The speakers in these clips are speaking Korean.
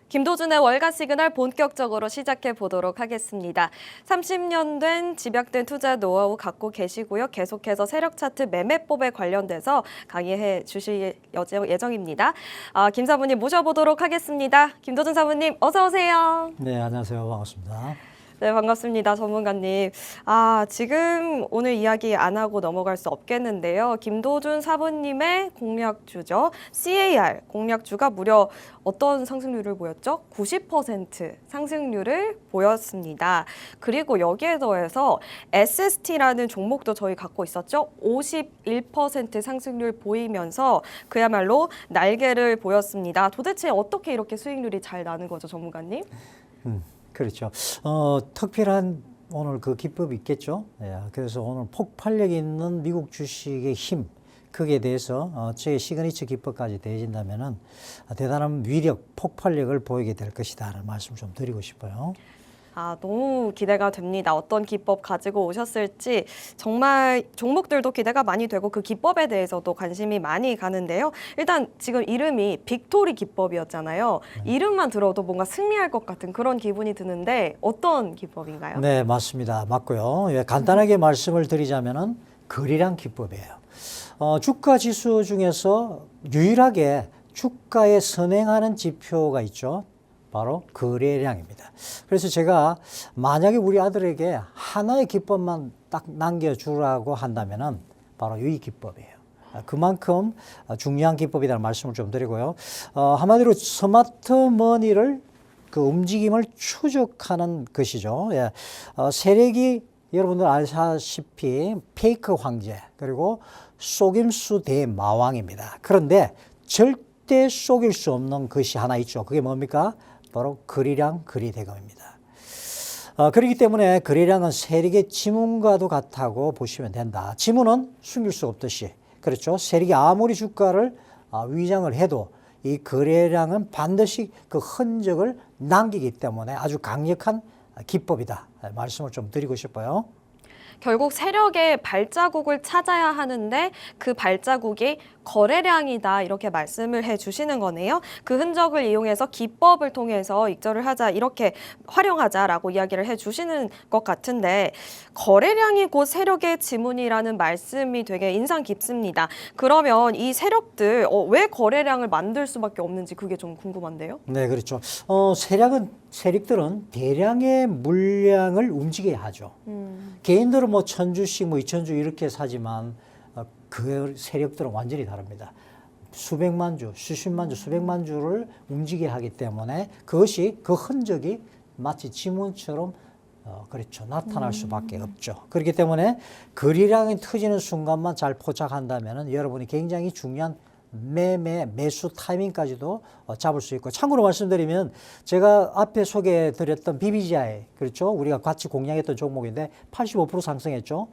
김도준의 월가 시그널 본격적으로 시작해 보도록 하겠습니다. 30년 된 집약된 투자 노하우 갖고 계시고요. 계속해서 세력 차트 매매법에 관련돼서 강의해 주실 예정입니다. 김 사부님 모셔보도록 하겠습니다. 김도준 사부님 어서 오세요. 네, 안녕하세요. 반갑습니다. 네, 반갑습니다. 전문가님. 지금 오늘 이야기 안 하고 넘어갈 수 없겠는데요. 김도준 사부님의 공략주죠. CAR 공략주가 무려 어떤 상승률을 보였죠? 90% 상승률을 보였습니다. 그리고 여기에 더해서 SST라는 종목도 저희 갖고 있었죠. 51% 상승률 보이면서 그야말로 날개를 보였습니다. 도대체 어떻게 이렇게 수익률이 잘 나는 거죠, 전문가님? 그렇죠. 특별한 오늘 그 기법이 있겠죠. 예, 그래서 오늘 폭발력 있는 미국 주식의 힘, 거기에 대해서 제 시그니처 기법까지 대해진다면은 대단한 위력, 폭발력을 보이게 될 것이다라는 말씀 좀 드리고 싶어요. 너무 기대가 됩니다. 어떤 기법 가지고 오셨을지 정말 종목들도 기대가 많이 되고 그 기법에 대해서도 관심이 많이 가는데요. 일단 지금 이름이 빅토리 기법이었잖아요. 이름만 들어도 뭔가 승리할 것 같은 그런 기분이 드는데 어떤 기법인가요? 네, 맞습니다. 맞고요. 예, 간단하게 말씀을 드리자면은 거래량 기법이에요. 주가 지수 중에서 유일하게 주가에 선행하는 지표가 있죠. 바로 거래량입니다. 그래서 제가 만약에 우리 아들에게 하나의 기법만 딱 남겨주라고 한다면은 바로 이 기법이에요. 그만큼 중요한 기법이라는 말씀을 좀 드리고요. 한마디로 스마트 머니를 그 움직임을 추적하는 것이죠. 예. 세력이 여러분들 아시다시피 페이크 황제 그리고 속임수 대마왕입니다. 그런데 절대 속일 수 없는 것이 하나 있죠. 그게 뭡니까? 바로 거래량 거래대금입니다. 그렇기 때문에 거래량은 세력의 지문과도 같다고 보시면 된다. 지문은 숨길 수 없듯이 그렇죠. 세력이 아무리 주가를 위장을 해도 이 거래량은 반드시 그 흔적을 남기기 때문에 아주 강력한 기법이다. 말씀을 좀 드리고 싶어요. 결국 세력의 발자국을 찾아야 하는데 그 발자국이 거래량이다 이렇게 말씀을 해주시는 거네요. 그 흔적을 이용해서 기법을 통해서 익절을 하자 이렇게 활용하자라고 이야기를 해주시는 것 같은데 거래량이 곧 세력의 지문이라는 말씀이 되게 인상 깊습니다. 그러면 이 세력들 왜 거래량을 만들 수밖에 없는지 그게 좀 궁금한데요. 네, 그렇죠. 세력들은 대량의 물량을 움직여야 하죠. 개인들은 뭐 1000주씩 뭐 2000주 이렇게 사지만 그 세력들은 완전히 다릅니다. 수백만 주, 수십만 주, 수백만 주를 움직여야 하기 때문에 그것이 그 흔적이 마치 지문처럼 그렇죠. 나타날 수밖에 없죠. 그렇기 때문에 거래량이 터지는 순간만 잘 포착한다면 여러분이 굉장히 중요한 매수 타이밍까지도 잡을 수 있고 참고로 말씀드리면 제가 앞에 소개해드렸던 BBGI 그렇죠 우리가 같이 공략했던 종목인데 85% 상승했죠.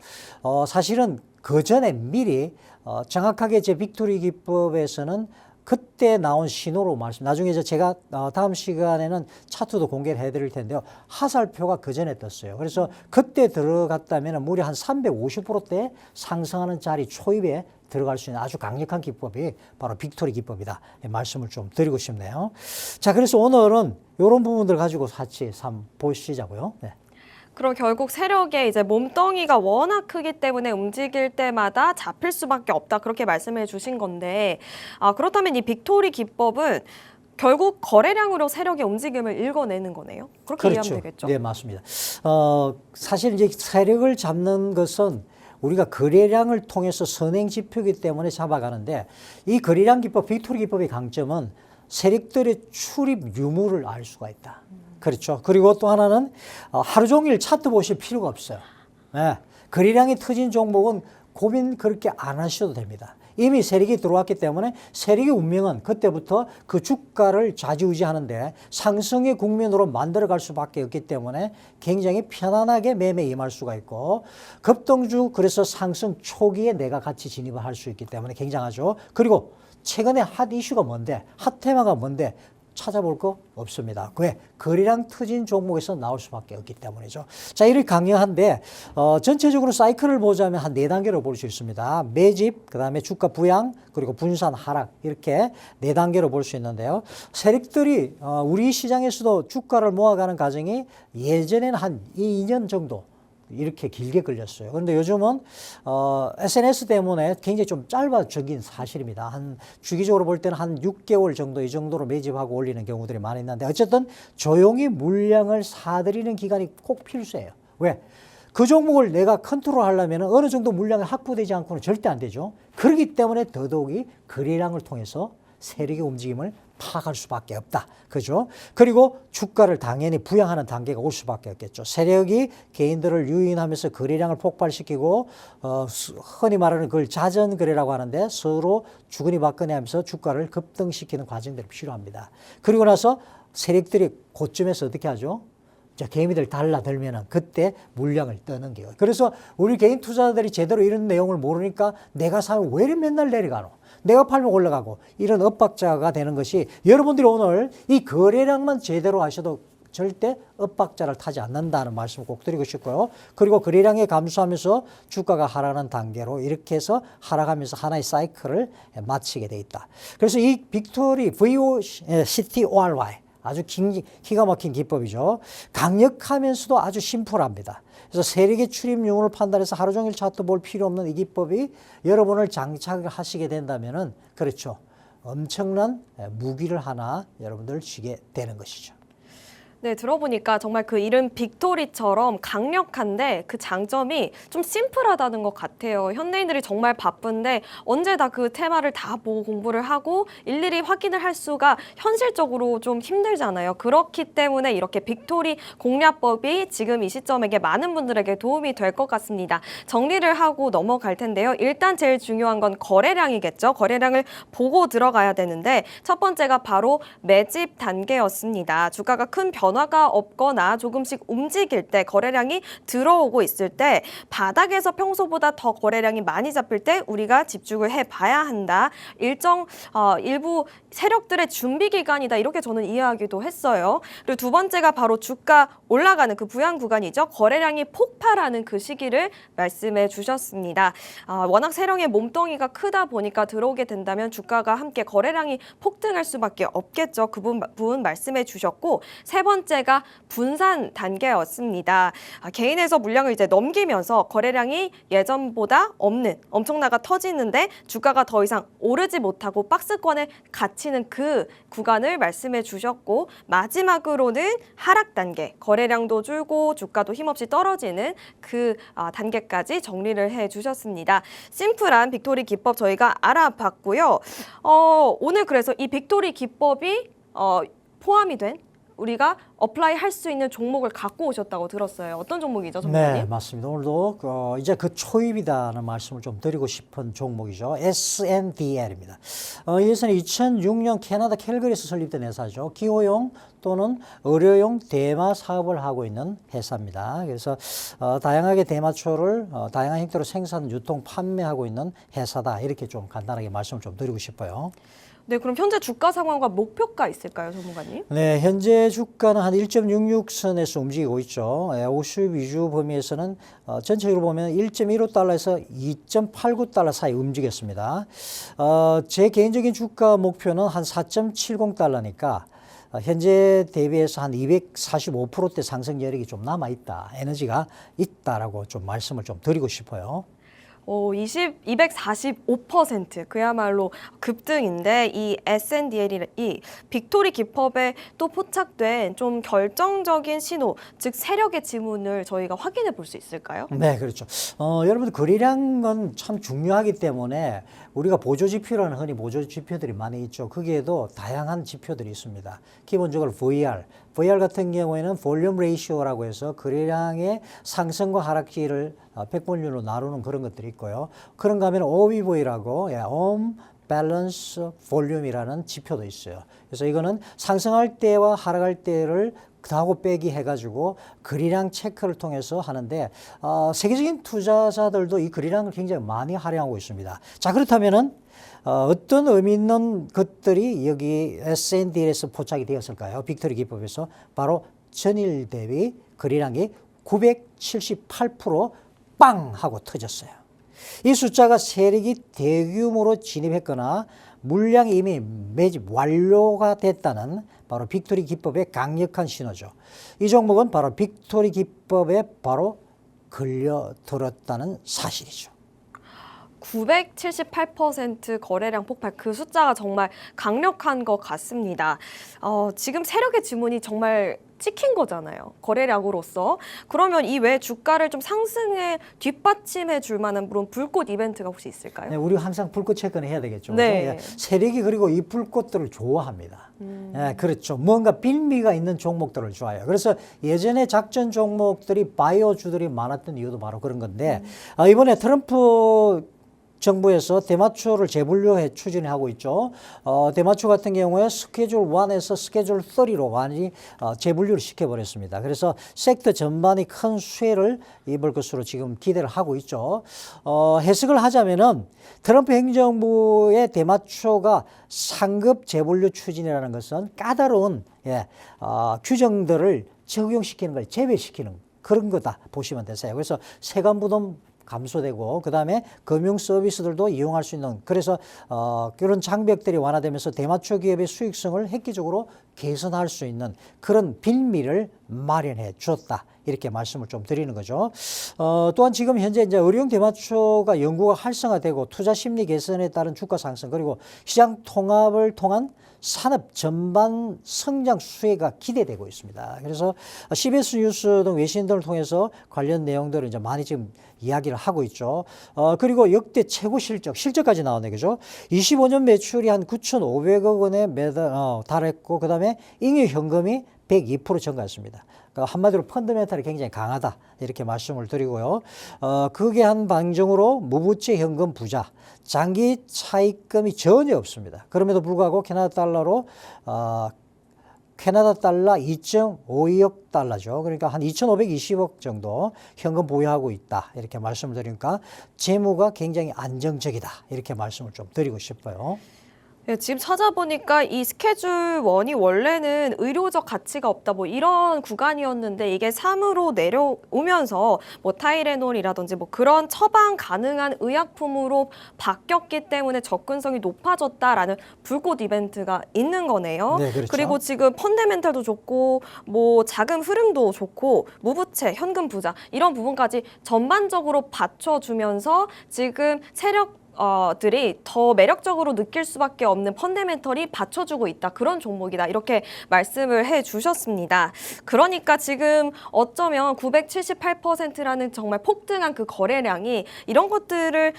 사실은 그 전에 미리 정확하게 제 빅토리 기법에서는 그때 나온 신호로 나중에 제가 다음 시간에는 차트도 공개를 해드릴 텐데요. 하살표가 그 전에 떴어요. 그래서 그때 들어갔다면 무려 한 350%대 상승하는 자리 초입에 들어갈 수 있는 아주 강력한 기법이 바로 빅토리 기법이다. 말씀을 좀 드리고 싶네요. 자, 그래서 오늘은 이런 부분들 가지고 같이 한번 보시자고요. 네. 그럼 결국 세력의 이제 몸뚱이가 워낙 크기 때문에 움직일 때마다 잡힐 수밖에 없다. 그렇게 말씀해 주신 건데 그렇다면 이 빅토리 기법은 결국 거래량으로 세력의 움직임을 읽어내는 거네요. 그렇게 그렇죠. 이해하면 되겠죠? 네, 맞습니다. 사실 이제 세력을 잡는 것은 우리가 거래량을 통해서 선행 지표이기 때문에 잡아가는데 이 거래량 기법, 빅토리 기법의 강점은 세력들의 출입 유무를 알 수가 있다. 그렇죠. 그리고 또 하나는 하루 종일 차트 보실 필요가 없어요. 네. 거래량이 터진 종목은 고민 그렇게 안 하셔도 됩니다. 이미 세력이 들어왔기 때문에 세력의 운명은 그때부터 그 주가를 좌지우지하는데 상승의 국면으로 만들어갈 수밖에 없기 때문에 굉장히 편안하게 매매에 임할 수가 있고 급등주 그래서 상승 초기에 내가 같이 진입을 할 수 있기 때문에 굉장하죠. 그리고 최근에 핫 이슈가 뭔데 핫 테마가 뭔데 찾아볼 거 없습니다. 왜? 거래량 터진 종목에서 나올 수밖에 없기 때문이죠. 자, 이렇게 강력한데 전체적으로 사이클을 보자면 한 4단계로 볼 수 있습니다. 매집, 그 다음에 주가 부양, 그리고 분산 하락 이렇게 4단계로 볼 수 있는데요. 세력들이 우리 시장에서도 주가를 모아가는 과정이 예전에는 한 2년 정도 이렇게 길게 걸렸어요. 그런데 요즘은 SNS 때문에 굉장히 좀 짧아진 사실입니다. 한 주기적으로 볼 때는 한 6개월 정도 이 정도로 매집하고 올리는 경우들이 많이 있는데 어쨌든 조용히 물량을 사들이는 기간이 꼭 필수예요. 왜? 그 종목을 내가 컨트롤하려면 어느 정도 물량이 확보되지 않고는 절대 안 되죠. 그렇기 때문에 더더욱이 거래량을 통해서 세력의 움직임을 파악할 수밖에 없다. 그죠? 그리고 주가를 당연히 부양하는 단계가 올 수밖에 없겠죠. 세력이 개인들을 유인하면서 거래량을 폭발시키고 흔히 말하는 그걸 자전 거래라고 하는데 서로 주거니 받거니 하면서 주가를 급등시키는 과정들이 필요합니다. 그리고 나서 세력들이 고점에서 어떻게 하죠? 자, 개미들 달라들면은 그때 물량을 떠는 게요. 그래서 우리 개인 투자자들이 제대로 이런 내용을 모르니까 내가 사면 왜 이렇게 맨날 내려가노? 내가 팔면 올라가고 이런 엇박자가 되는 것이 여러분들이 오늘 이 거래량만 제대로 하셔도 절대 엇박자를 타지 않는다는 말씀을 꼭 드리고 싶고요. 그리고 거래량이 감소하면서 주가가 하락하는 단계로 이렇게 해서 하락하면서 하나의 사이클을 마치게 돼 있다. 그래서 이 빅토리 VOCTORY 아주 기가 막힌 기법이죠. 강력하면서도 아주 심플합니다. 그래서 세력의 출입 유무를 판단해서 하루 종일 차트 볼 필요 없는 이 기법이 여러분을 장착하시게 된다면은 그렇죠. 엄청난 무기를 하나 여러분들 쥐게 되는 것이죠. 네, 들어보니까 정말 그 이름 빅토리처럼 강력한데 그 장점이 좀 심플하다는 것 같아요. 현대인들이 정말 바쁜데 언제 다 그 테마를 다 보고 공부를 하고 일일이 확인을 할 수가 현실적으로 좀 힘들잖아요. 그렇기 때문에 이렇게 빅토리 공략법이 지금 이 시점에게 많은 분들에게 도움이 될 것 같습니다. 정리를 하고 넘어갈 텐데요. 일단 제일 중요한 건 거래량이겠죠. 거래량을 보고 들어가야 되는데 첫 번째가 바로 매집 단계였습니다. 주가가 큰 변화가 없거나 조금씩 움직일 때 거래량이 들어오고 있을 때 바닥에서 평소보다 더 거래량이 많이 잡힐 때 우리가 집중을 해봐야 한다. 일부 세력들의 준비 기간이다. 이렇게 저는 이해하기도 했어요. 그리고 두 번째가 바로 주가 올라가는 그 부양 구간이죠. 거래량이 폭발하는 그 시기를 말씀해 주셨습니다. 워낙 세력의 몸뚱이가 크다 보니까 들어오게 된다면 주가가 함께 거래량이 폭등할 수밖에 없겠죠. 그 부분 말씀해 주셨고 세 번째가 분산 단계였습니다. 개인에서 물량을 이제 넘기면서 거래량이 예전보다 없는 엄청나가 터지는데 주가가 더 이상 오르지 못하고 박스권에 갇히는 그 구간을 말씀해 주셨고 마지막으로는 하락 단계, 거래량도 줄고 주가도 힘없이 떨어지는 그 단계까지 정리를 해 주셨습니다. 심플한 빅토리 기법 저희가 알아봤고요. 오늘 그래서 이 빅토리 기법이 포함이 된 우리가 어플라이 할 수 있는 종목을 갖고 오셨다고 들었어요. 어떤 종목이죠, 전문가님? 네, 맞습니다. 오늘도 이제 그 초입이다는 말씀을 좀 드리고 싶은 종목이죠. SNDL입니다. 이것은 2006년 캐나다 캘거리에서 설립된 회사죠. 기호용 또는 의료용 대마 사업을 하고 있는 회사입니다. 그래서 다양하게 대마초를 다양한 형태로 생산, 유통, 판매하고 있는 회사다. 이렇게 좀 간단하게 말씀을 좀 드리고 싶어요. 네, 그럼 현재 주가 상황과 목표가 있을까요, 전문가님? 네, 현재 주가는 한 1.66선에서 움직이고 있죠. 52주 범위에서는 전체적으로 보면 1.15달러에서 2.89달러 사이 움직였습니다. 제 개인적인 주가 목표는 한 4.70달러니까 현재 대비해서 한 245%대 상승 여력이 좀 남아있다, 에너지가 있다라고 좀 말씀을 좀 드리고 싶어요. 245% 그야말로 급등인데 이 SNDL이 빅토리 기법에 또 포착된 좀 결정적인 신호, 즉 세력의 지문을 저희가 확인해 볼 수 있을까요? 네, 그렇죠. 여러분들 거래량은 참 중요하기 때문에 우리가 보조지표라는 흔히 보조지표들이 많이 있죠. 거기에도 다양한 지표들이 있습니다. 기본적으로 VR 같은 경우에는 볼륨 레이시오라고 해서 거래량의 상승과 하락기를 백분율로 나누는 그런 것들이 있고요. 그런가 하면 OBV라고 밸런스 볼륨이라는 지표도 있어요. 그래서 이거는 상승할 때와 하락할 때를 더하고 빼기 해가지고 거래량 체크를 통해서 하는데 세계적인 투자자들도 이 거래량을 굉장히 많이 활용하고 있습니다. 자, 그렇다면은 어떤 의미 있는 것들이 여기 S&D에서 포착이 되었을까요? 빅토리 기법에서 바로 전일 대비 거래량이 978%빵 하고 터졌어요. 이 숫자가 세력이 대규모로 진입했거나 물량이 이미 매집 완료가 됐다는 바로 빅토리 기법의 강력한 신호죠. 이 종목은 바로 빅토리 기법에 바로 걸려들었다는 사실이죠. 978% 거래량 폭발, 그 숫자가 정말 강력한 것 같습니다. 지금 세력의 지문이 정말 찍힌 거잖아요. 거래량으로서. 그러면 이 외 주가를 좀 상승에 뒷받침해 줄 만한 물론 불꽃 이벤트가 혹시 있을까요? 네, 우리 항상 불꽃 체크는 해야 되겠죠. 네. 예, 세력이 그리고 이 불꽃들을 좋아합니다. 예, 그렇죠. 뭔가 빌미가 있는 종목들을 좋아해요. 그래서 예전에 작전 종목들이 바이오주들이 많았던 이유도 바로 그런 건데 이번에 트럼프 정부에서 대마초를 재분류해 추진하고 있죠. 대마초 같은 경우에 스케줄 1에서 스케줄 3로 완전히 재분류를 시켜버렸습니다. 그래서 섹터 전반이 큰 수혜를 입을 것으로 지금 기대를 하고 있죠. 해석을 하자면은 트럼프 행정부의 대마초가 상급 재분류 추진이라는 것은 까다로운 규정들을 적용시키는 걸 제외시키는 그런 거다 보시면 되세요. 그래서 세관 부담 감소되고 그다음에 금융 서비스들도 이용할 수 있는 그래서 그런 장벽들이 완화되면서 대마초 기업의 수익성을 획기적으로 개선할 수 있는 그런 빌미를 마련해 줬다. 이렇게 말씀을 좀 드리는 거죠. 또한 지금 현재 이제 의료용 대마초가 연구가 활성화되고 투자 심리 개선에 따른 주가 상승 그리고 시장 통합을 통한 산업 전반 성장 수혜가 기대되고 있습니다. 그래서 CBS 뉴스 등 외신 등을 통해서 관련 내용들을 이제 많이 지금 이야기를 하고 있죠. 그리고 역대 최고 실적까지 나오네, 그죠? 25년 매출이 한 9,500억 원에 달했고, 그 다음에 잉여 현금이 102% 증가했습니다. 그러니까 한마디로 펀더멘탈이 굉장히 강하다 이렇게 말씀을 드리고요. 그게 한 방정으로 무부채 현금 부자, 장기 차입금이 전혀 없습니다. 그럼에도 불구하고 캐나다 달러 2.52억 달러죠. 그러니까 한 2,520억 정도 현금 보유하고 있다. 이렇게 말씀을 드리니까 재무가 굉장히 안정적이다. 이렇게 말씀을 좀 드리고 싶어요. 네, 지금 찾아보니까 이 스케줄 1이 원래는 의료적 가치가 없다 뭐 이런 구간이었는데 이게 3으로 내려오면서 뭐 타이레놀이라든지 뭐 그런 처방 가능한 의약품으로 바뀌었기 때문에 접근성이 높아졌다라는 불꽃 이벤트가 있는 거네요. 네, 그렇죠. 그리고 지금 펀더멘탈도 좋고 뭐 자금 흐름도 좋고 무부채, 현금 부자 이런 부분까지 전반적으로 받쳐주면서 지금 세력 들이 더 매력적으로 느낄 수밖에 없는 펀더멘털이 받쳐주고 있다. 그런 종목이다. 이렇게 말씀을 해주셨습니다. 그러니까 지금 어쩌면 978%라는 정말 폭등한 그 거래량이 이런 것들을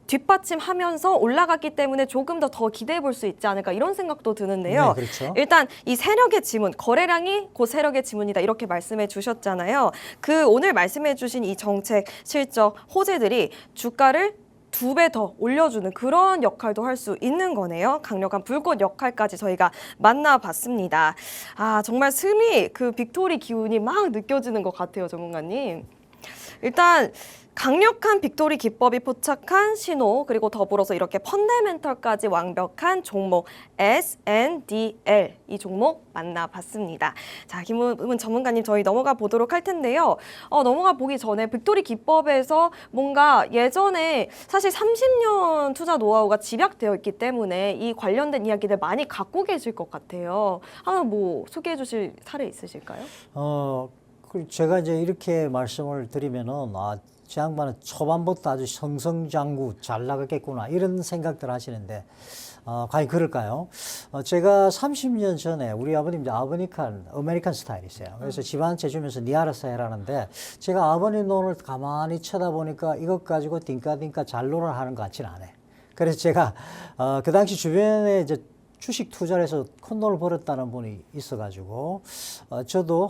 뒷받침하면서 올라갔기 때문에 조금 더 기대해 볼 수 있지 않을까 이런 생각도 드는데요. 네, 그렇죠. 일단 이 세력의 지문, 거래량이 곧 세력의 지문이다 이렇게 말씀해 주셨잖아요. 그 오늘 말씀해 주신 이 정책, 실적, 호재들이 주가를 2배 더 올려주는 그런 역할도 할 수 있는 거네요. 강력한 불꽃 역할까지 저희가 만나봤습니다. 정말 승리, 그 빅토리 기운이 막 느껴지는 것 같아요, 전문가님. 일단 강력한 빅토리 기법이 포착한 신호 그리고 더불어서 이렇게 펀더멘털까지 완벽한 종목 S&DL 이 종목 만나봤습니다. 자, 김우문 전문가님 저희 넘어가 보도록 할 텐데요. 넘어가 보기 전에 빅토리 기법에서 뭔가 예전에 사실 30년 투자 노하우가 집약되어 있기 때문에 이 관련된 이야기들 많이 갖고 계실 것 같아요. 하나 뭐 소개해 주실 사례 있으실까요? 제가 이제 이렇게 말씀을 드리면은 저 양반은 초반부터 아주 성성장구 잘 나갔겠구나 이런 생각들 하시는데 과연 그럴까요? 제가 30년 전에 우리 아버님 이제 아메리칸 스타일이세요. 그래서 집안 재주면서 니 알아서 해라는데 제가 아버님 눈을 가만히 쳐다보니까 이것 가지고 딩까딩까 잔론을 하는 것 같지는 않아요. 그래서 제가 그 당시 주변에 이제 주식 투자를 해서 큰 돈을 벌었다는 분이 있어가지고 저도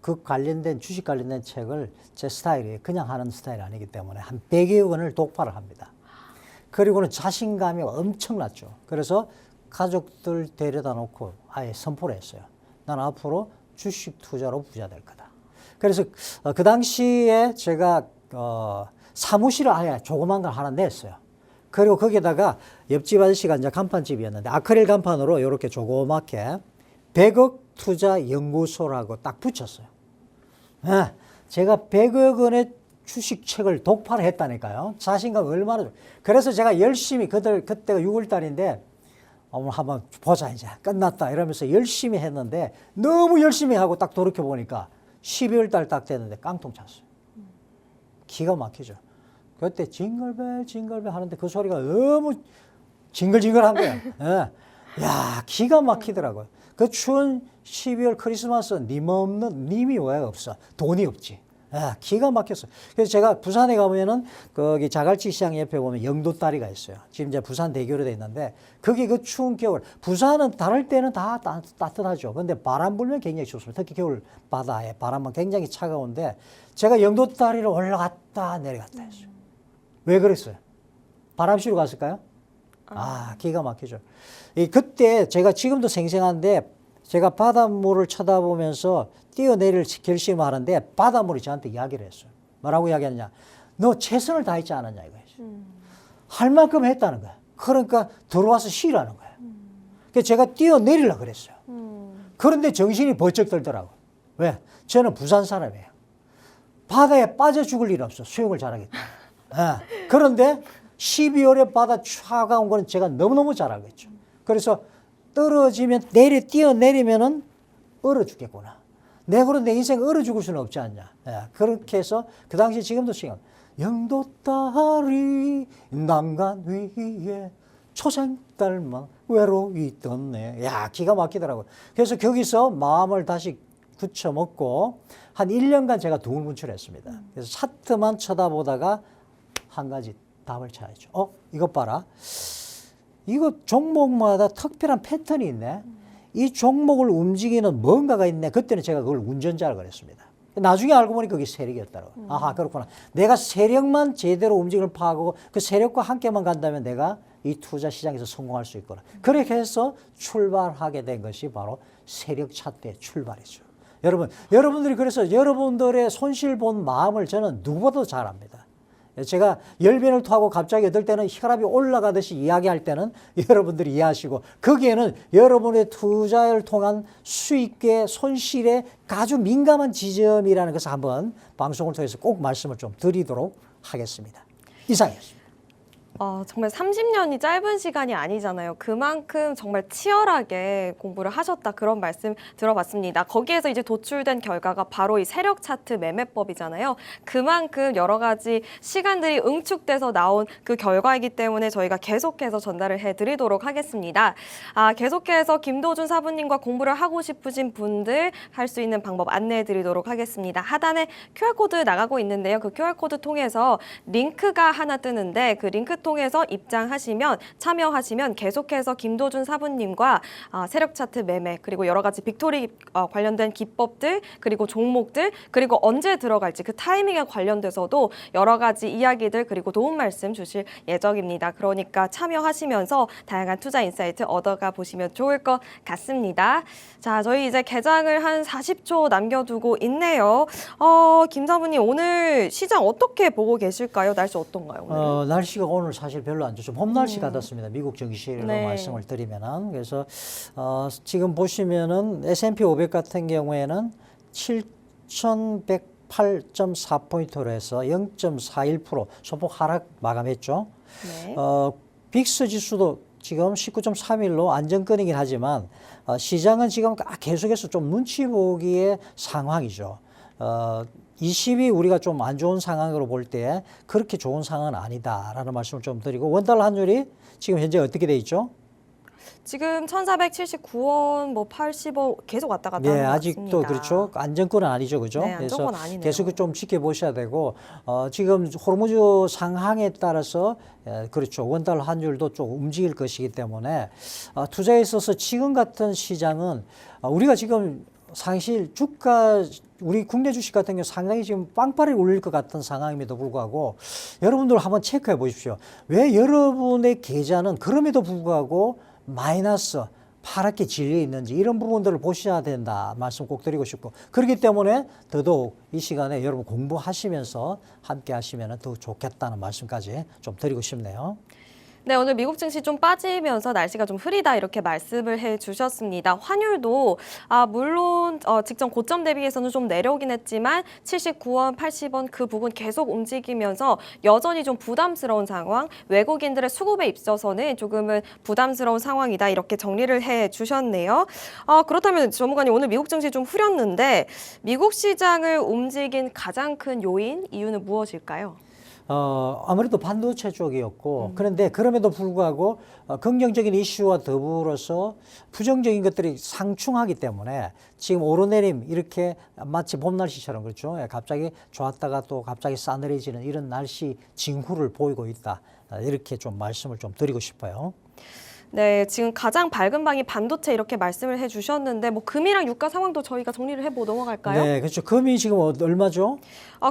그 관련된 주식 관련된 책을 제 스타일이 그냥 하는 스타일이 아니기 때문에 한 100여 권을 독파를 합니다. 그리고는 자신감이 엄청났죠. 그래서 가족들 데려다 놓고 아예 선포를 했어요. 난 앞으로 주식 투자로 부자 될 거다. 그래서 그 당시에 제가 사무실을 아예 조그만 걸 하나 냈어요. 그리고 거기다가 옆집 아저씨가 이제 간판집이었는데 아크릴 간판으로 이렇게 조그맣게 100억 투자 연구소라고 딱 붙였어요. 예, 제가 100억 원의 주식책을 독파를 했다니까요. 자신감 얼마나. 그래서 제가 열심히 그때가 6월 달인데 오늘 한번 보자 이제 끝났다 이러면서 열심히 했는데 너무 열심히 하고 딱 돌이켜 보니까 12월 달 딱 됐는데 깡통 찼어요. 기가 막히죠. 그때 징글벨 징글벨 하는데 그 소리가 너무 징글징글한 거예요. 예. 야, 기가 막히더라고요. 그 추운 12월 크리스마스 님이 왜 없어? 돈이 없지. 예, 기가 막혔어요. 그래서 제가 부산에 가면은 거기 자갈치 시장 옆에 보면 영도다리가 있어요. 지금 이제 부산 대교로 돼 있는데 거기 그 추운 겨울 부산은 다를 때는 다 따뜻하죠. 근데 바람 불면 굉장히 춥습니다. 특히 겨울 바다에 바람은 굉장히 차가운데 제가 영도다리를 올라갔다 내려갔다 했어요. 왜 그랬어요? 바람 쐬러 갔을까요? 기가 막히죠. 그때 제가 지금도 생생한데 제가 바닷물을 쳐다보면서 뛰어내릴 결심을 하는데 바닷물이 저한테 이야기를 했어요. 뭐라고 이야기했냐? 너 최선을 다했지 않았냐 이거지. 할 만큼 했다는 거야. 그러니까 들어와서 쉬라는 거야. 그래서 제가 뛰어내리려고 그랬어요. 그런데 정신이 번쩍 들더라고. 왜? 저는 부산 사람이에요. 바다에 빠져 죽을 일 없어. 수영을 잘하기 때문에. 그런데 12월에 바다 차가운 거는 제가 너무너무 잘 알겠죠. 그래서 떨어지면 뛰어내리면은 얼어 죽겠구나. 내가 내 인생 얼어 죽을 수는 없지 않냐. 그렇게 해서 그 당시 지금도 생각. 영도다리 난간 위에 초생딸만 외로이 있던네. 야, 기가 막히더라고요. 그래서 거기서 마음을 다시 굳혀먹고 한 1년간 제가 두문출했습니다. 그래서 차트만 쳐다보다가 한 가지 답을 찾았죠. 이것 봐라. 이거 종목마다 특별한 패턴이 있네. 이 종목을 움직이는 뭔가가 있네. 그때는 제가 그걸 운전자라 그랬습니다. 나중에 알고 보니 그게 세력이었더라고요. 아하, 그렇구나. 내가 세력만 제대로 움직임을 파악하고 그 세력과 함께만 간다면 내가 이 투자 시장에서 성공할 수 있구나. 그렇게 해서 출발하게 된 것이 바로 세력 차트의 출발이죠. 여러분들이 그래서 여러분들의 손실 본 마음을 저는 누구보다도 잘 압니다. 제가 열변을 토하고 갑자기 어떨 때는 혈압이 올라가듯이 이야기할 때는 여러분들이 이해하시고 거기에는 여러분의 투자를 통한 수익의 손실에 아주 민감한 지점이라는 것을 한번 방송을 통해서 꼭 말씀을 좀 드리도록 하겠습니다. 이상이었습니다. 정말 30년이 짧은 시간이 아니잖아요. 그만큼 정말 치열하게 공부를 하셨다 그런 말씀 들어봤습니다. 거기에서 이제 도출된 결과가 바로 이 세력 차트 매매법이잖아요. 그만큼 여러 가지 시간들이 응축돼서 나온 그 결과이기 때문에 저희가 계속해서 전달을 해드리도록 하겠습니다. 계속해서 김도준 사부님과 공부를 하고 싶으신 분들 할 수 있는 방법 안내해드리도록 하겠습니다. 하단에 QR코드 나가고 있는데요. 그 QR코드 통해서 링크가 하나 뜨는데 그 링크 통해서 입장하시면 참여하시면 계속해서 김도준 사부님과 세력 차트 매매 그리고 여러 가지 빅토리 관련된 기법들 그리고 종목들 그리고 언제 들어갈지 그 타이밍에 관련돼서도 여러 가지 이야기들 그리고 도움 말씀 주실 예정입니다. 그러니까 참여하시면서 다양한 투자 인사이트 얻어가 보시면 좋을 것 같습니다. 자, 저희 이제 개장을 한 40초 남겨두고 있네요. 김 사부님 오늘 시장 어떻게 보고 계실까요? 날씨 어떤가요? 오늘? 날씨가 오늘 사실 별로 안 좋죠. 봄날씨 같았습니다. 미국 증시로 네. 말씀을 드리면은. 그래서 지금 보시면은 S&P 500 같은 경우에는 7,108.4포인트로 해서 0.41% 소폭 하락 마감했죠. 네. 빅스 지수도 지금 19.31로 안정권이긴 하지만 시장은 지금 계속해서 좀 눈치 보기의 상황이죠. 20이 우리가 좀 안 좋은 상황으로 볼 때 그렇게 좋은 상황은 아니다라는 말씀을 좀 드리고 원달러 환율이 지금 현재 어떻게 돼 있죠? 지금 1,479원, 뭐 80원 계속 왔다 갔다 하는 것 아직도 같습니다. 그렇죠. 안정권은 아니죠, 그죠? 네, 안정권 아니네요. 계속 좀 지켜보셔야 되고 지금 호르무즈 상황에 따라서 그렇죠. 원달러 환율도 좀 움직일 것이기 때문에 투자에 있어서 지금 같은 시장은 우리가 지금 사실 우리 국내 주식 같은 경우 상당히 지금 빵빠레 울릴 것 같은 상황임에도 불구하고 여러분들 한번 체크해 보십시오. 왜 여러분의 계좌는 그럼에도 불구하고 마이너스 파랗게 질려 있는지 이런 부분들을 보셔야 된다 말씀 꼭 드리고 싶고 그렇기 때문에 더더욱 이 시간에 여러분 공부하시면서 함께 하시면 더 좋겠다는 말씀까지 좀 드리고 싶네요. 네, 오늘 미국 증시 좀 빠지면서 날씨가 좀 흐리다 이렇게 말씀을 해주셨습니다. 환율도 물론 직전 고점 대비해서는 좀 내려오긴 했지만 79원, 80원 그 부분 계속 움직이면서 여전히 좀 부담스러운 상황, 외국인들의 수급에 있어서는 조금은 부담스러운 상황이다 이렇게 정리를 해주셨네요. 그렇다면 전문가님 오늘 미국 증시 좀 흐렸는데 미국 시장을 움직인 가장 큰 요인, 이유는 무엇일까요? 아무래도 반도체 쪽이었고, 그런데 그럼에도 불구하고 긍정적인 이슈와 더불어서 부정적인 것들이 상충하기 때문에 지금 오르내림 이렇게 마치 봄 날씨처럼 그렇죠. 예, 갑자기 좋았다가 또 갑자기 싸늘해지는 이런 날씨 징후를 보이고 있다. 이렇게 좀 말씀을 좀 드리고 싶어요. 네, 지금 가장 밝은 방이 반도체 이렇게 말씀을 해주셨는데 뭐 금이랑 유가 상황도 저희가 정리를 해보고 넘어갈까요? 네, 그렇죠. 금이 지금 얼마죠?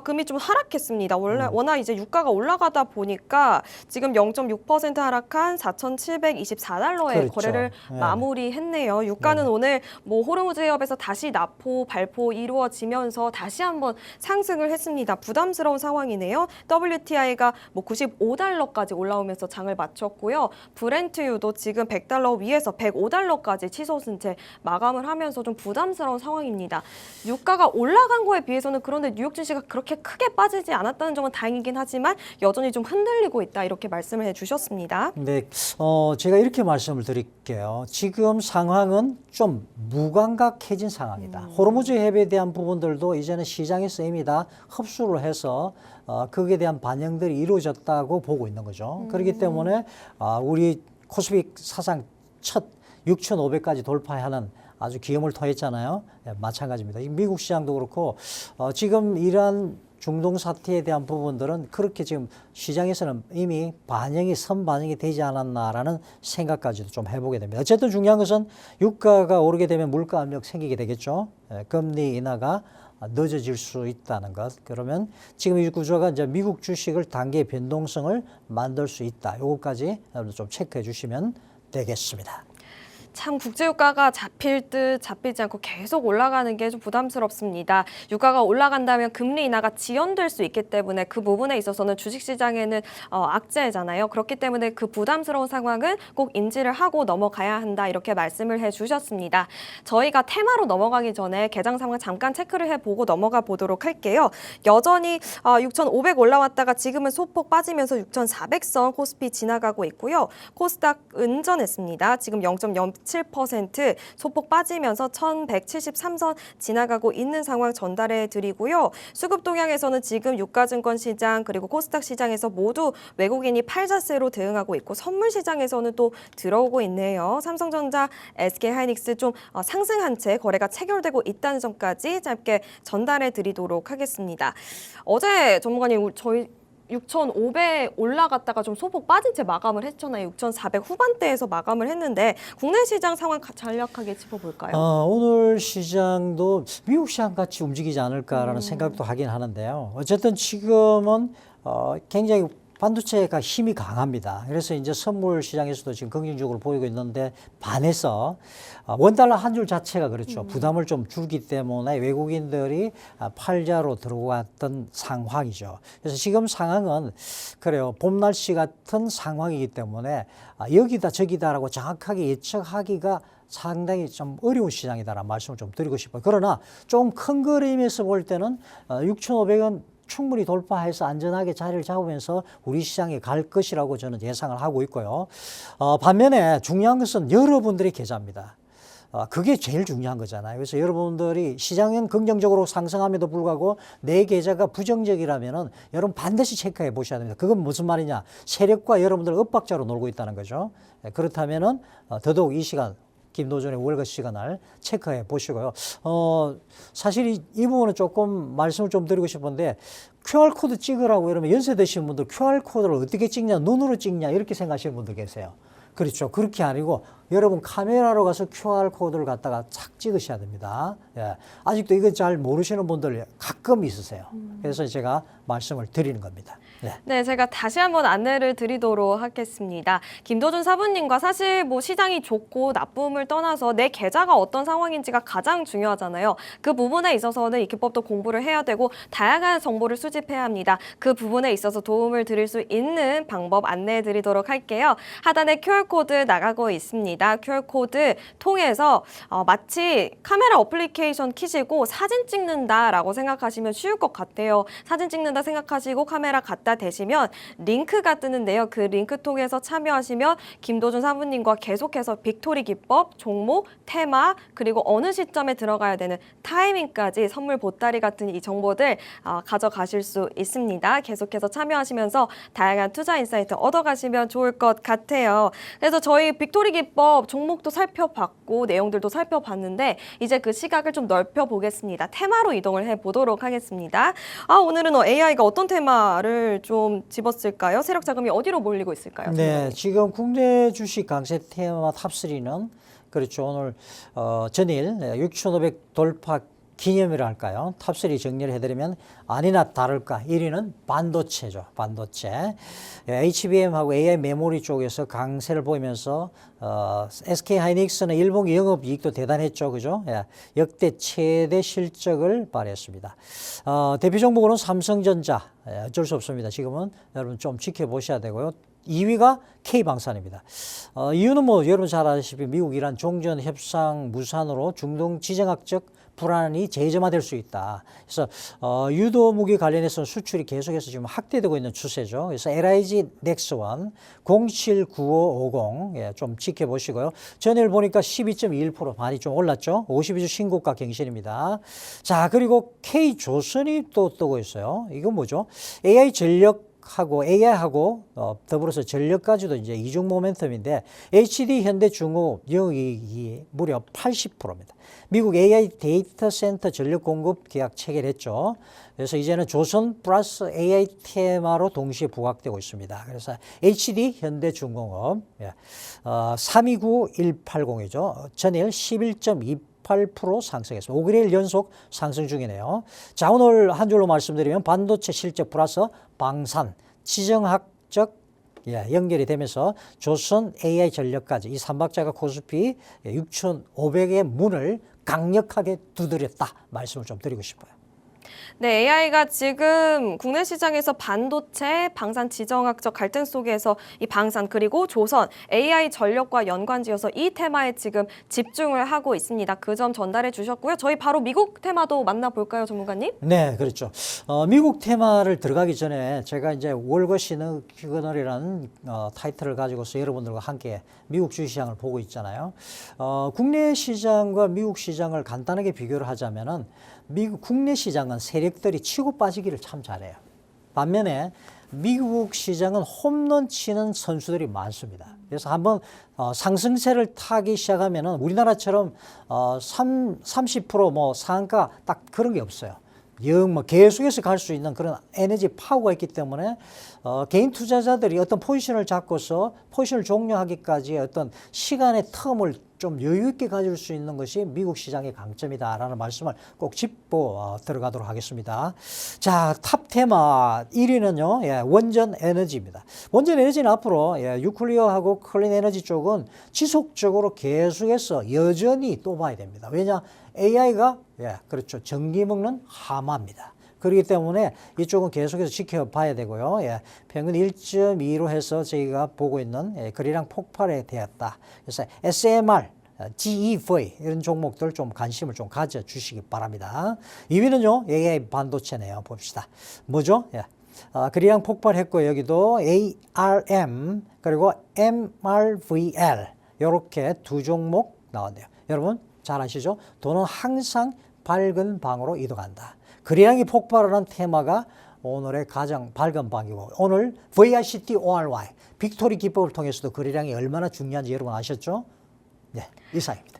금이 좀 하락했습니다. 워낙 이제 유가가 올라가다 보니까 지금 0.6% 하락한 4,724달러에 그렇죠. 거래를 네. 마무리했네요. 유가는 오늘 뭐 호르무즈 해협에서 다시 납포, 발포 이루어지면서 다시 한번 상승을 했습니다. 부담스러운 상황이네요. WTI가 뭐 95달러까지 올라오면서 장을 마쳤고요. 브렌트유도 지금 100달러 위에서 105달러까지 치솟은 채 마감을 하면서 좀 부담스러운 상황입니다. 유가가 올라간 거에 비해서는 그런데 뉴욕 증시가 그렇게 크게 빠지지 않았다는 점은 다행이긴 하지만 여전히 좀 흔들리고 있다 이렇게 말씀을 해주셨습니다. 네, 제가 이렇게 말씀을 드릴게요. 지금 상황은 좀 무감각해진 상황이다. 호르무즈 해협에 대한 부분들도 이제는 시장에서 이미 다 흡수를 해서 거기에 대한 반영들이 이루어졌다고 보고 있는 거죠. 그렇기 때문에 우리 코스피 사상 첫 6,500까지 돌파하는 아주 기염을 토했잖아요. 네, 마찬가지입니다. 미국 시장도 그렇고 지금 이러한 중동 사태에 대한 부분들은 그렇게 지금 시장에서는 이미 선반영이 되지 않았나라는 생각까지도 좀 해보게 됩니다. 어쨌든 중요한 것은 유가가 오르게 되면 물가 압력 생기게 되겠죠. 금리 인하가 늦어질 수 있다는 것. 그러면 지금 이 구조가 이제 미국 주식을 단계 변동성을 만들 수 있다. 요거까지 좀 체크해 주시면 되겠습니다. 참 국제유가가 잡힐 듯 잡히지 않고 계속 올라가는 게 좀 부담스럽습니다. 유가가 올라간다면 금리 인하가 지연될 수 있기 때문에 그 부분에 있어서는 주식시장에는 악재잖아요. 그렇기 때문에 그 부담스러운 상황은 꼭 인지를 하고 넘어가야 한다 이렇게 말씀을 해주셨습니다. 저희가 테마로 넘어가기 전에 개장 상황 잠깐 체크를 해보고 넘어가 보도록 할게요. 여전히 6,500 올라왔다가 지금은 소폭 빠지면서 6,400선 코스피 지나가고 있고요. 코스닥 은전했습니다. 지금 0.07% 소폭 빠지면서 1,173선 지나가고 있는 상황 전달해 드리고요. 수급 동향에서는 지금 유가증권 시장 그리고 코스닥 시장에서 모두 외국인이 팔자세로 대응하고 있고 선물 시장에서는 또 들어오고 있네요. 삼성전자, SK하이닉스 좀 상승한 채 거래가 체결되고 있다는 점까지 짧게 전달해 드리도록 하겠습니다. 어제 전문가님 저희 6,500 올라갔다가 좀 소폭 빠진 채 마감을 했잖아요. 6,400 후반대에서 마감을 했는데 국내 시장 상황 간략하게 짚어볼까요? 오늘 시장도 미국 시장 같이 움직이지 않을까라는 생각도 하긴 하는데요. 어쨌든 지금은 굉장히 반도체가 힘이 강합니다. 그래서 이제 선물 시장에서도 지금 긍정적으로 보이고 있는데 반해서 원달러 한 줄 자체가 그렇죠. 부담을 좀 주기 때문에 외국인들이 팔자로 들어왔던 상황이죠. 그래서 지금 상황은 그래요. 봄 날씨 같은 상황이기 때문에 여기다 저기다라고 정확하게 예측하기가 상당히 좀 어려운 시장이다라는 말씀을 좀 드리고 싶어요. 그러나 좀 큰 그림에서 볼 때는 6,500원 충분히 돌파해서 안전하게 자리를 잡으면서 우리 시장에 갈 것이라고 저는 예상을 하고 있고요. 반면에 중요한 것은 여러분들의 계좌입니다. 그게 제일 중요한 거잖아요. 그래서 여러분들이 시장은 긍정적으로 상승함에도 불구하고 내 계좌가 부정적이라면은 여러분 반드시 체크해 보셔야 됩니다. 그건 무슨 말이냐? 세력과 여러분들 엇박자로 놀고 있다는 거죠. 그렇다면은 더더욱 이 시간 김도준의 월급 시간을 체크해 보시고요. 사실 이 부분은 조금 말씀을 좀 드리고 싶은데 QR코드 찍으라고 이러면 연세 드신 분들 QR코드를 어떻게 찍냐, 눈으로 찍냐 이렇게 생각하시는 분들 계세요. 그렇죠. 그렇게 아니고 여러분 카메라로 가서 QR 코드를 갖다가 착 찍으셔야 됩니다. 예. 아직도 이거 잘 모르시는 분들 가끔 있으세요. 그래서 제가 말씀을 드리는 겁니다. 네. 네, 제가 다시 한번 안내를 드리도록 하겠습니다. 김도준 사부님과 사실 뭐 시장이 좋고 나쁨을 떠나서 내 계좌가 어떤 상황인지가 가장 중요하잖아요. 그 부분에 있어서는 이 기법도 공부를 해야 되고 다양한 정보를 수집해야 합니다. 그 부분에 있어서 도움을 드릴 수 있는 방법 안내해 드리도록 할게요. 하단에 QR코드 나가고 있습니다. QR코드 통해서 마치 카메라 어플리케이션 키시고 사진 찍는다라고 생각하시면 쉬울 것 같아요. 사진 찍는다 생각하시고 카메라 갖다 대시면 링크가 뜨는데요. 그 링크 통해서 참여하시면 김도준 사부님과 계속해서 빅토리 기법, 종목, 테마, 그리고 어느 시점에 들어가야 되는 타이밍까지 선물 보따리 같은 이 정보들 가져가실 수 있습니다. 계속해서 참여하시면서 다양한 투자 인사이트 얻어가시면 좋을 것 같아요. 그래서 저희 빅토리 기법 종목도 살펴봤고 내용들도 살펴봤는데 이제 그 시각을 좀 넓혀보겠습니다. 테마로 이동을 해보도록 하겠습니다. 오늘은 AI가 어떤 테마를 좀 집었을까요? 세력 자금이 어디로 몰리고 있을까요? 네, 지금 국내 주식 강세 테마 탑3는 그렇죠. 오늘 전일 6,500 돌파 기념이라 할까요? 탑3 정리를 해드리면 아니나 다를까 1위는 반도체죠. 반도체. HBM하고 AI 메모리 쪽에서 강세를 보이면서 SK하이닉스는 1분기 영업이익도 대단했죠. 그죠? 예, 역대 최대 실적을 발휘했습니다. 대표 종목으로는 삼성전자. 어쩔 수 없습니다. 지금은 여러분 좀 지켜보셔야 되고요. 2위가 K방산입니다. 이유는 뭐 여러분 잘 아시다시피 미국 이란 종전 협상 무산으로 중동 지정학적 불안이 재점화될 수 있다. 그래서 유도 무기 관련해서 수출이 계속해서 지금 확대되고 있는 추세죠. 그래서 LIG 넥스원 079550 예, 좀 지켜보시고요. 전일 보니까 12.21% 많이 좀 올랐죠. 52주 신고가 갱신입니다. 자, 그리고 K조선이 또 뜨고 있어요. 이건 뭐죠? AI 전력 하고 AI하고 더불어서 전력까지도 이제 이중 모멘텀인데 HD 현대중공업 영업이익이 무려 80%입니다. 미국 AI 데이터 센터 전력 공급 계약 체결했죠. 그래서 이제는 조선 플러스 AI 테마로 동시에 부각되고 있습니다. 그래서 HD 현대중공업 329180이죠. 전일 11.2% 상승했습니다. 5개월 연속 상승 중이네요. 자, 오늘 한 줄로 말씀드리면 반도체 실적 플러스 방산, 지정학적 연결이 되면서 조선 AI 전력까지 이 삼박자가 코스피 6,500의 문을 강력하게 두드렸다 말씀을 좀 드리고 싶어요. 네, AI가 지금 국내 시장에서 반도체, 방산 지정학적 갈등 속에서 이 방산 그리고 조선, AI 전력과 연관지어서 이 테마에 지금 집중을 하고 있습니다. 그 점 전달해 주셨고요. 저희 바로 미국 테마도 만나볼까요, 전문가님? 네, 그렇죠. 미국 테마를 들어가기 전에 제가 이제 월거 시그널이라는 타이틀을 가지고서 여러분들과 함께 미국 주식시장을 보고 있잖아요. 국내 시장과 미국 시장을 간단하게 비교를 하자면은 미국 국내 시장은 세력들이 치고 빠지기를 참 잘해요. 반면에 미국 시장은 홈런 치는 선수들이 많습니다. 그래서 한번 상승세를 타기 시작하면은 우리나라처럼 30% 상한가 딱 그런 게 없어요. 계속해서 갈 수 있는 그런 에너지 파워가 있기 때문에 개인 투자자들이 어떤 포지션을 잡고서 포지션을 종료하기까지의 어떤 시간의 텀을 좀 여유 있게 가질 수 있는 것이 미국 시장의 강점이다라는 말씀을 꼭 짚고 들어가도록 하겠습니다. 자, 탑 테마 1위는요, 원전 에너지입니다. 원전 에너지는 앞으로 뉴클리어하고 클린 에너지 쪽은 지속적으로 계속해서 여전히 또 봐야 됩니다. 왜냐? AI가 그렇죠. 전기 먹는 하마입니다. 그렇기 때문에 이쪽은 계속해서 지켜봐야 되고요. 평균 1.2로 해서 저희가 보고 있는 거래량 폭발에 되었다. 그래서 SMR, GEV 이런 종목들 좀 관심을 좀 가져주시기 바랍니다. 2위는요. AI 반도체네요. 봅시다. 뭐죠? 거래량 폭발했고 여기도 ARM 그리고 MRVL 이렇게 두 종목 나왔네요. 여러분 잘 아시죠? 돈은 항상 밝은 방으로 이동한다. 거래량이 폭발하는 테마가 오늘의 가장 밝은 방이고 오늘 VICT ORY 빅토리 기법을 통해서도 거래량이 얼마나 중요한지 여러분 아셨죠? 네, 이상입니다.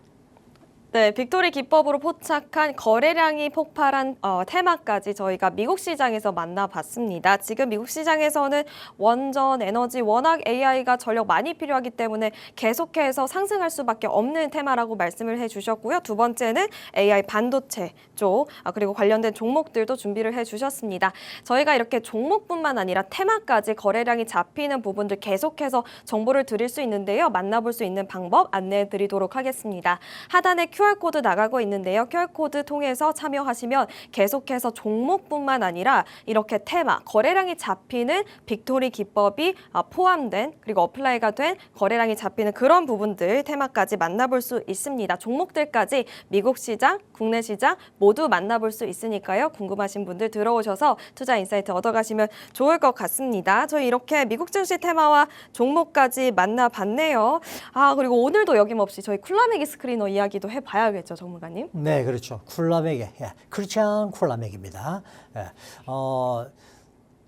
네, 빅토리 기법으로 포착한 거래량이 폭발한 테마까지 저희가 미국 시장에서 만나봤습니다. 지금 미국 시장에서는 원전, 에너지, 워낙 AI가 전력 많이 필요하기 때문에 계속해서 상승할 수밖에 없는 테마라고 말씀을 해주셨고요. 두 번째는 AI 반도체 쪽, 그리고 관련된 종목들도 준비를 해주셨습니다. 저희가 이렇게 종목뿐만 아니라 테마까지 거래량이 잡히는 부분들 계속해서 정보를 드릴 수 있는데요. 만나볼 수 있는 방법 안내해 드리도록 하겠습니다. 하단에 QR코드 나가고 있는데요. QR코드 통해서 참여하시면 계속해서 종목뿐만 아니라 이렇게 테마, 거래량이 잡히는 빅토리 기법이 포함된 그리고 어플라이가 된 거래량이 잡히는 그런 부분들 테마까지 만나볼 수 있습니다. 종목들까지 미국 시장, 국내 시장 모두 만나볼 수 있으니까요. 궁금하신 분들 들어오셔서 투자 인사이트 얻어가시면 좋을 것 같습니다. 저희 이렇게 미국 증시 테마와 종목까지 만나봤네요. 그리고 오늘도 여김없이 저희 쿨라메기 스크리너 이야기도 해봐야겠죠, 전문가님? 네, 그렇죠. 쿨라메기, 크리스찬 쿨라메기입니다.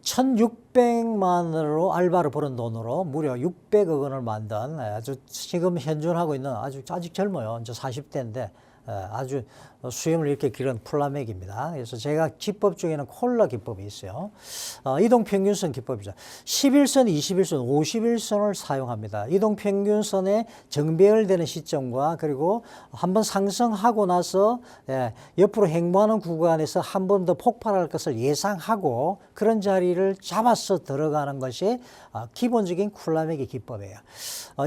1,600만으로 알바를 벌은 돈으로 무려 600억 원을 만든 아주 지금 현존하고 있는 아직 젊어요. 이제 40대인데 아주 수염을 이렇게 기른 쿨라맥입니다. 그래서 제가 기법 중에는 콜라 기법이 있어요. 이동평균선 기법이죠. 11선, 21선, 51선을 사용합니다. 이동평균선에 정배열되는 시점과 그리고 한번 상승하고 나서 옆으로 행보하는 구간에서 한 번 더 폭발할 것을 예상하고 그런 자리를 잡아서 들어가는 것이 기본적인 쿨라맥의 기법이에요.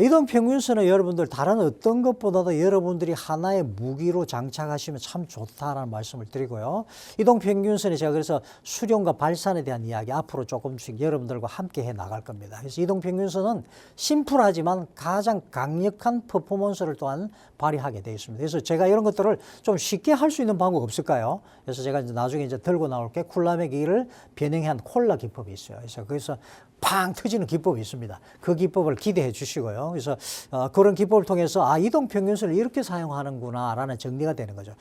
이동평균선은 여러분들 다른 어떤 것보다도 여러분들이 하나의 무기로 장착하시면 참 좋다라는 말씀을 드리고요. 이동평균선이 제가 그래서 수렴과 발산에 대한 이야기 앞으로 조금씩 여러분들과 함께 해 나갈 겁니다. 그래서 이동평균선은 심플하지만 가장 강력한 퍼포먼스를 또한 발휘하게 되어 있습니다. 그래서 제가 이런 것들을 좀 쉽게 할 수 있는 방법 없을까요? 그래서 제가 이제 나중에 들고 나올 게 쿨라맥이를 변형한 콜라 기법이 있어요. 그래서 거기서 팡 터지는 기법이 있습니다. 그 기법을 기대해 주시고요. 그래서 그런 기법을 통해서 이동평균선을 이렇게 사용하는구나 라는 정리가 되는 거죠.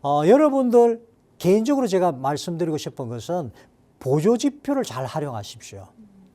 여러분들 개인적으로 제가 말씀드리고 싶은 것은 보조지표를 잘 활용하십시오.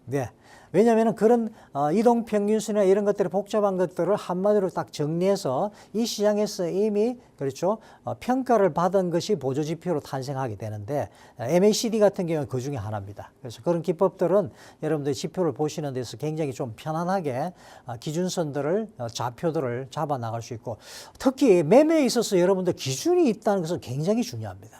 네. 왜냐하면 그런 이동평균선이나 이런 것들의 복잡한 것들을 한마디로 딱 정리해서 이 시장에서 이미 그렇죠 평가를 받은 것이 보조지표로 탄생하게 되는데 MACD 같은 경우는 그 중에 하나입니다. 그래서 그런 기법들은 여러분들이 지표를 보시는 데서 굉장히 좀 편안하게 기준선들을 좌표들을 잡아 나갈 수 있고 특히 매매에 있어서 여러분들 기준이 있다는 것은 굉장히 중요합니다.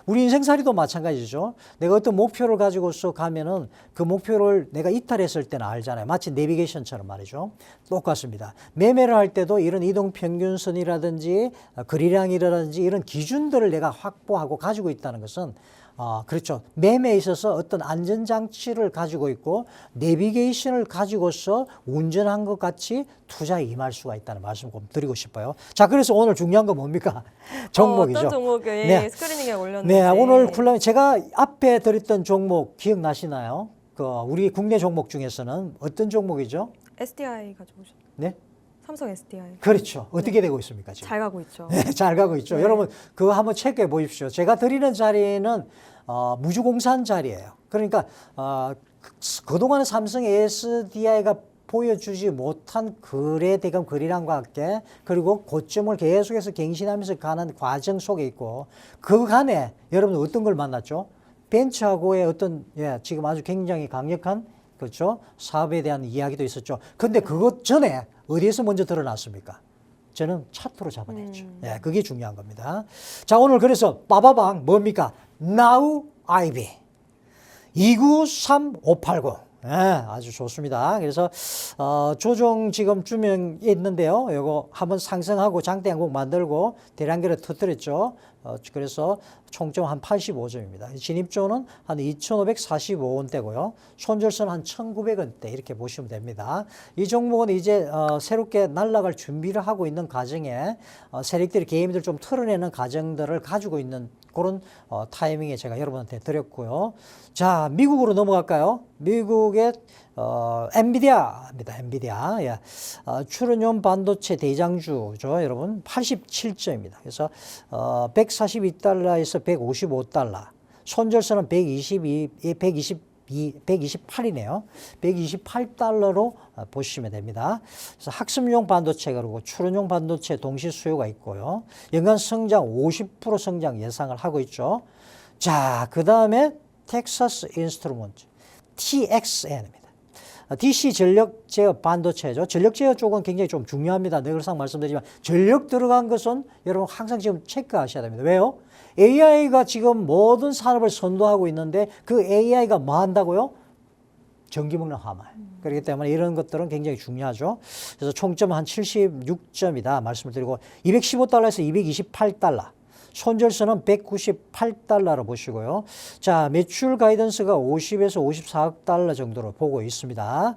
우리 인생살이도 마찬가지죠. 내가 어떤 목표를 가지고서 가면은 그 목표를 내가 이탈했을 때는 알잖아요. 마치 내비게이션처럼 말이죠. 똑같습니다. 매매를 할 때도 이런 이동평균선이라든지 거래량이라든지 이런 기준들을 내가 확보하고 가지고 있다는 것은 그렇죠. 매매에 있어서 어떤 안전장치를 가지고 있고 내비게이션을 가지고서 운전한 것 같이 투자에 임할 수가 있다는 말씀 좀 드리고 싶어요. 자, 그래서 오늘 중요한 건 뭡니까? 종목이죠. 어떤 종목을 네. 스크리닝에 올렸는지. 네, 오늘 쿨라맥 제가 앞에 드렸던 종목 기억나시나요? 우리 국내 종목 중에서는 어떤 종목이죠? SDI 가져오셨나요? 네. 삼성 SDI. 그렇죠. 어떻게 되고 있습니까, 지금? 잘 가고 있죠. 네, 잘 가고 있죠. 네. 여러분 그거 한번 체크해 보십시오. 제가 드리는 자리는 무주공산 자리예요. 그러니까 그동안 삼성의 SDI가 보여주지 못한 거래대금 거래량과 함께 그리고 고점을 계속해서 갱신하면서 가는 과정 속에 있고 그 간에 여러분 어떤 걸 만났죠? 벤처하고의 어떤 지금 아주 굉장히 강력한 그렇죠? 사업에 대한 이야기도 있었죠. 근데 그것 전에 어디에서 먼저 드러났습니까? 저는 차트로 잡아냈죠. 네, 그게 중요한 겁니다. 자, 오늘 그래서 빠바방 뭡니까? Now IB 293589. 네, 아주 좋습니다. 그래서 조정 지금 주면 있는데요. 이거 한번 상승하고 장대 양봉 만들고 대량결에 터뜨렸죠. 그래서 총점 한 85점입니다. 진입조는 한 2,545원대고요. 손절선 한 1,900원대 이렇게 보시면 됩니다. 이 종목은 이제 새롭게 날아갈 준비를 하고 있는 과정에 세력들이 개인들 좀 털어내는 과정들을 가지고 있는 그런 타이밍에 제가 여러분한테 드렸고요. 자, 미국으로 넘어갈까요? 미국의 엔비디아입니다. 엔비디아. 예. 출연용 반도체 대장주죠. 여러분 87점입니다. 그래서 142달러에서 155달러. 손절선은 120 128이네요. 128달러로 보시면 됩니다. 그래서 학습용 반도체 그리고 출원용 반도체 동시 수요가 있고요. 연간 성장 50% 성장 예상을 하고 있죠. 자, 그 다음에 텍사스 인스트루먼트 TXN입니다. DC 전력 제어 반도체죠. 전력 제어 쪽은 굉장히 좀 중요합니다. 늘 항상 말씀드리지만 전력 들어간 것은 여러분 항상 지금 체크하셔야 됩니다. 왜요? AI가 지금 모든 산업을 선도하고 있는데 그 AI가 뭐 한다고요? 전기 먹는 화물. 그렇기 때문에 이런 것들은 굉장히 중요하죠. 그래서 총점은 한 76점이다 말씀을 드리고 215달러에서 228달러. 손절선은 198달러로 보시고요. 자, 매출 가이던스가 50에서 54억 달러 정도로 보고 있습니다.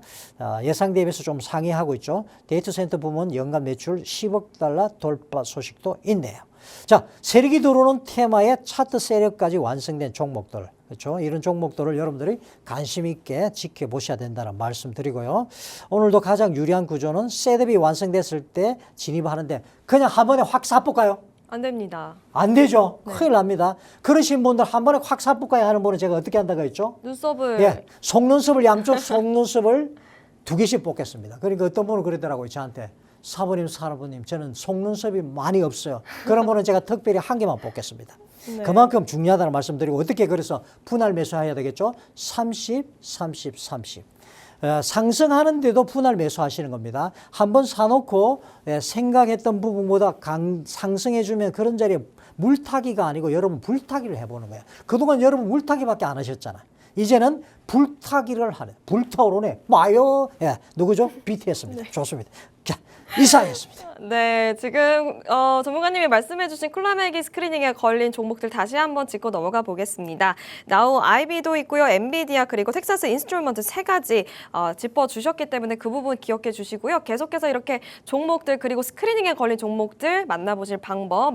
예상 대비해서 좀 상회하고 있죠. 데이터 센터 부문 연간 매출 10억 달러 돌파 소식도 있네요. 자, 세력이 들어오는 테마의 차트 세력까지 완성된 종목들. 그렇죠? 이런 종목들을 여러분들이 관심 있게 지켜보셔야 된다는 말씀 드리고요. 오늘도 가장 유리한 구조는 셋업이 완성됐을 때 진입하는데 그냥 한 번에 확 사볼까요? 안 됩니다. 안 되죠. 네. 큰일 납니다. 그러신 분들 한 번에 확 삽볼까요 하는 분은 제가 어떻게 한다고 했죠? 눈썹을 예, 속눈썹을 양쪽 속눈썹을 2개씩 뽑겠습니다. 그러니까 어떤 분은 그러더라고요. 저한테 사모님, 사모님 저는 속눈썹이 많이 없어요. 그런 분은 제가 특별히 1개만 뽑겠습니다. 네. 그만큼 중요하다는 말씀드리고 어떻게 그래서 분할 매수해야 되겠죠? 30, 30, 30. 상승하는데도 분할 매수하시는 겁니다. 한번 사놓고 생각했던 부분보다 상승해주면 그런 자리에 물타기가 아니고 여러분 불타기를 해보는 거예요. 그동안 여러분 물타기밖에 안 하셨잖아요. 이제는 불타기를 하는, 불타오르네. 마요. 예, 누구죠? BTS입니다. 네. 좋습니다. 자, 이상했습니다. 네, 지금 전문가님이 말씀해주신 콜라메기 스크리닝에 걸린 종목들 다시 한번 짚고 넘어가 보겠습니다. 나우 아이비도 있고요, 엔비디아 그리고 텍사스 인스트루먼트 3가지 짚어주셨기 때문에 그 부분 기억해 주시고요. 계속해서 이렇게 종목들 그리고 스크리닝에 걸린 종목들 만나보실 방법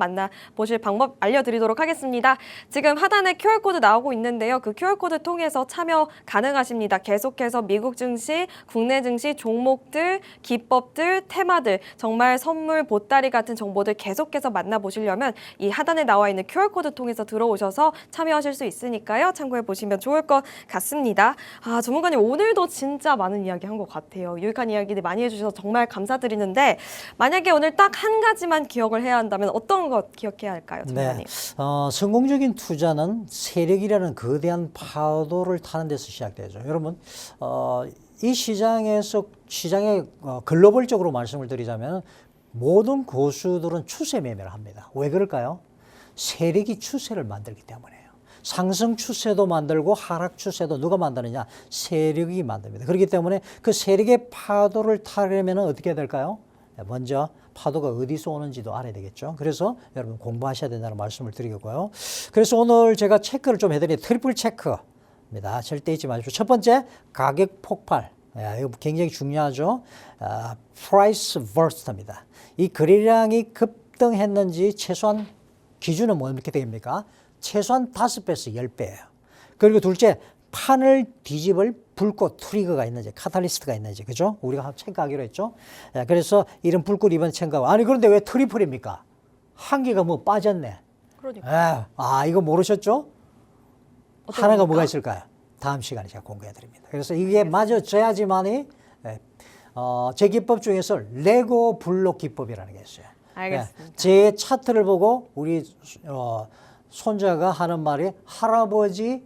알려드리도록 하겠습니다. 지금 하단에 QR코드 나오고 있는데요. 그 QR코드 통해서 참여 가능하십니다. 계속해서 미국 증시, 국내 증시 종목들, 기법들, 테마들 정말 선물 보따리 같은 정보들 계속해서 만나보시려면 이 하단에 나와 있는 QR코드 통해서 들어오셔서 참여하실 수 있으니까요. 참고해 보시면 좋을 것 같습니다. 전문가님 오늘도 진짜 많은 이야기 한 것 같아요. 유익한 이야기들 많이 해주셔서 정말 감사드리는데 만약에 오늘 딱 한 가지만 기억을 해야 한다면 어떤 것 기억해야 할까요? 전문가님? 네. 성공적인 투자는 세력이라는 거대한 파도를 타는 데서 시작되죠. 여러분 이 시장의 글로벌적으로 말씀을 드리자면 모든 고수들은 추세 매매를 합니다. 왜 그럴까요? 세력이 추세를 만들기 때문이에요. 상승 추세도 만들고 하락 추세도 누가 만드느냐? 세력이 만듭니다. 그렇기 때문에 그 세력의 파도를 타려면 어떻게 해야 될까요? 먼저 파도가 어디서 오는지도 알아야 되겠죠. 그래서 여러분 공부하셔야 된다는 말씀을 드리고요. 그래서 오늘 제가 체크를 좀 해드릴 트리플 체크입니다. 절대 잊지 마십시오. 첫 번째, 가격 폭발. 이거 굉장히 중요하죠. 프라이스 버스트입니다. 이 거래량이 급등했는지 최소한 기준은 뭐 이렇게 됩니까? 최소한 5배에서 10배예요. 그리고 둘째, 판을 뒤집을 불꽃 트리거가 있는지, 카탈리스트가 있는지, 그죠? 우리가 체크하기로 했죠. 그래서 이런 불꽃 이번 체크하고, 아니 그런데 왜 트리플입니까? 한 개가 뭐 빠졌네. 그러니까. 이거 모르셨죠? 하나가 겁니까? 뭐가 있을까요? 다음 시간에 제가 공개해 드립니다. 그래서 이게 맞아져야지만이 제 기법 중에서 레고 블록 기법이라는 게 있어요. 알겠습니다. 제 차트를 보고 우리 손자가 하는 말이 할아버지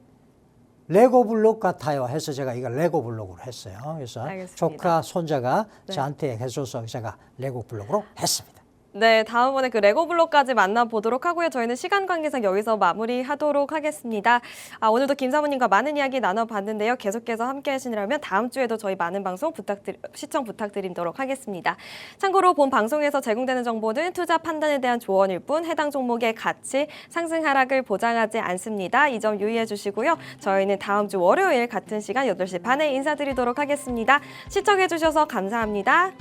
레고 블록 같아요 해서 제가 이걸 레고 블록으로 했어요. 그래서 알겠습니다. 조카 손자가 네. 저한테 해줘서 제가 레고 블록으로 했습니다. 네, 다음번에 그 레고 블록까지 만나보도록 하고요. 저희는 시간 관계상 여기서 마무리하도록 하겠습니다. 오늘도 김 사모님과 많은 이야기 나눠봤는데요. 계속해서 함께 하시려면 다음 주에도 저희 많은 방송 시청 부탁드리도록 하겠습니다. 참고로 본 방송에서 제공되는 정보는 투자 판단에 대한 조언일 뿐 해당 종목의 가치, 상승 하락을 보장하지 않습니다. 이 점 유의해 주시고요. 저희는 다음 주 월요일 같은 시간 8시 반에 인사드리도록 하겠습니다. 시청해 주셔서 감사합니다.